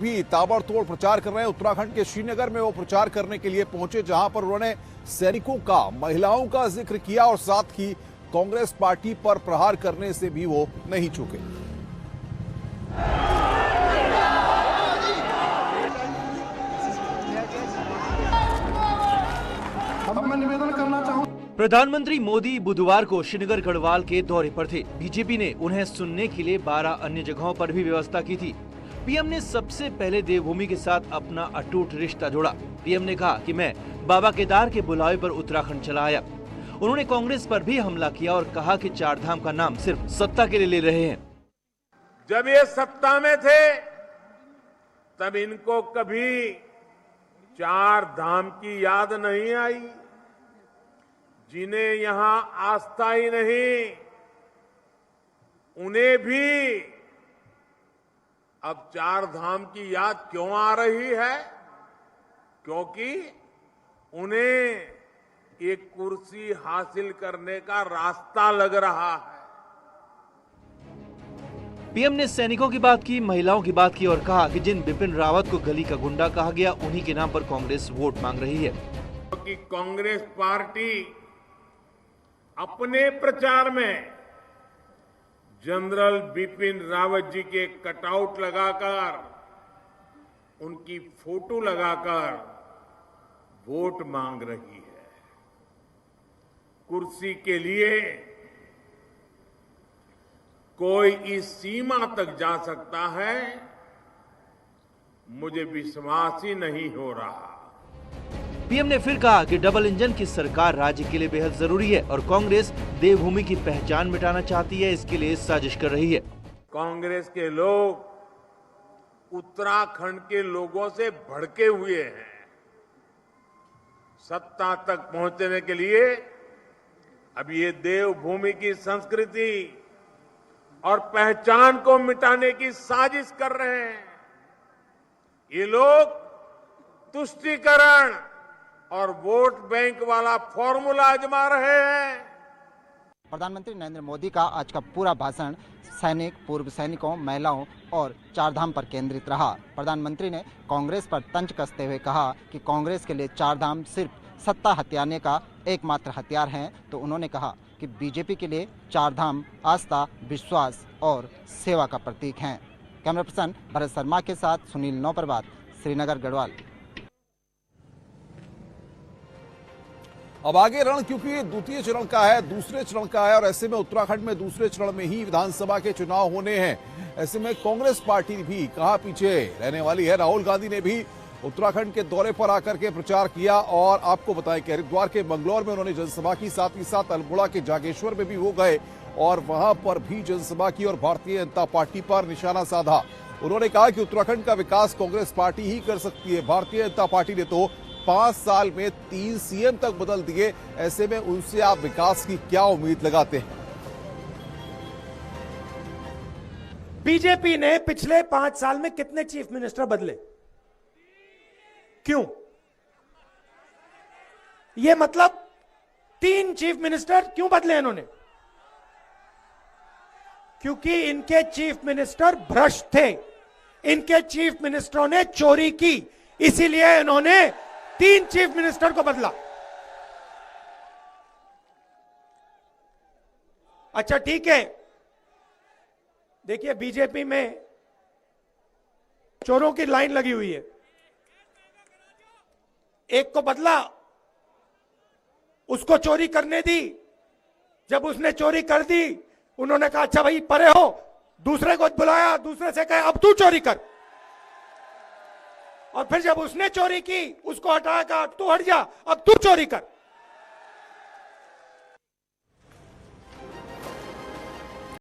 भी ताबड़तोड़ प्रचार कर रहे हैं। उत्तराखंड के श्रीनगर में वो प्रचार करने के लिए पहुंचे, जहां पर उन्होंने सैनिकों का, महिलाओं का जिक्र किया और साथ ही कांग्रेस पार्टी पर प्रहार करने से भी वो नहीं चूके। मैं निवेदन करना चाहूं, प्रधानमंत्री मोदी बुधवार को श्रीनगर गढ़वाल के दौरे पर थे। बीजेपी ने उन्हें सुनने के लिए 12 अन्य जगहों पर भी व्यवस्था की थी। पीएम ने सबसे पहले देवभूमि के साथ अपना अटूट रिश्ता जोड़ा। पीएम ने कहा कि मैं बाबा केदार के बुलावे पर उत्तराखंड चला आया। उन्होंने कांग्रेस पर भी हमला किया और कहा कि चारधाम का नाम सिर्फ सत्ता के लिए ले रहे हैं। जब ये सत्ता में थे तब इनको कभी चार धाम की याद नहीं आई। जिन्हें यहां आस्था ही नहीं, उन्हें भी अब चार धाम की याद क्यों आ रही है? क्योंकि उन्हें एक कुर्सी हासिल करने का रास्ता लग रहा है। पीएम ने सैनिकों की बात की, महिलाओं की बात की और कहा कि जिन बिपिन रावत को गली का गुंडा कहा गया, उन्हीं के नाम पर कांग्रेस वोट मांग रही है। क्योंकि कांग्रेस पार्टी अपने प्रचार में जनरल बिपिन रावत जी के कटआउट लगाकर, उनकी फोटो लगाकर वोट मांग रही है। कुर्सी के लिए कोई इस सीमा तक जा सकता है, मुझे विश्वास ही नहीं हो रहा। पीएम ने फिर कहा कि डबल इंजन की सरकार राज्य के लिए बेहद जरूरी है और कांग्रेस देवभूमि की पहचान मिटाना चाहती है, इसके लिए साजिश कर रही है। कांग्रेस के लोग उत्तराखंड के लोगों से भड़के हुए हैं। सत्ता तक पहुंचने के लिए अब ये देवभूमि की संस्कृति और पहचान को मिटाने की साजिश कर रहे हैं। ये लोग तुष्टीकरण और वोट बैंक वाला फॉर्मूला आजमा रहे हैं। प्रधानमंत्री नरेंद्र मोदी का आज का पूरा भाषण सैनिक, पूर्व सैनिकों, महिलाओं और चारधाम पर केंद्रित रहा। प्रधानमंत्री ने कांग्रेस पर तंज कसते हुए कहा कि कांग्रेस के लिए चारधाम सिर्फ सत्ता हथियाने का एकमात्र हथियार हैं, तो उन्होंने कहा कि बीजेपी के लिए चारधाम आस्था, विश्वास और सेवा का प्रतीक हैं। कैमरा पर्सन भरत शर्मा के साथ सुनील नौपरवात, श्रीनगर गढ़वाल। अब आगे रण, क्योंकि ये द्वितीय चरण का है, दूसरे चरण का है और ऐसे में उत्तराखंड में दूसरे चरण में ही विधानसभा के चुनाव होने हैं। ऐसे में कांग्रेस पार्टी भी कहां पीछे रहने वाली है। राहुल गांधी ने भी उत्तराखंड के दौरे पर आकर के प्रचार किया और आपको बताएं कि हरिद्वार के बंगलौर में उन्होंने जनसभा की, साथ ही साथ अल्मोड़ा के जागेश्वर में भी वो गए और वहां पर भी जनसभा की और भारतीय जनता पार्टी पर निशाना साधा। उन्होंने कहा कि उत्तराखंड का विकास कांग्रेस पार्टी ही कर सकती है। भारतीय जनता पार्टी ने तो 5 साल में 3 सीएम तक बदल दिए, ऐसे में उनसे आप विकास की क्या उम्मीद लगाते हैं? बीजेपी ने पिछले 5 साल में कितने चीफ मिनिस्टर बदले? क्यों? ये मतलब 3 चीफ मिनिस्टर क्यों बदले इन्होंने? क्योंकि इनके चीफ मिनिस्टर भ्रष्ट थे, इनके चीफ मिनिस्टरों ने चोरी की, इसीलिए इन्होंने 3 चीफ मिनिस्टर को बदला। अच्छा ठीक है, देखिए बीजेपी में चोरों की लाइन लगी हुई है। एक को बदला, उसको चोरी करने दी। जब उसने चोरी कर दी, उन्होंने कहा अच्छा भाई परे हो। दूसरे को बुलाया, दूसरे से कहा अब तू चोरी कर। और फिर जब उसने चोरी की, उसको हटाया, कहा तू हट जा, अब तू चोरी कर।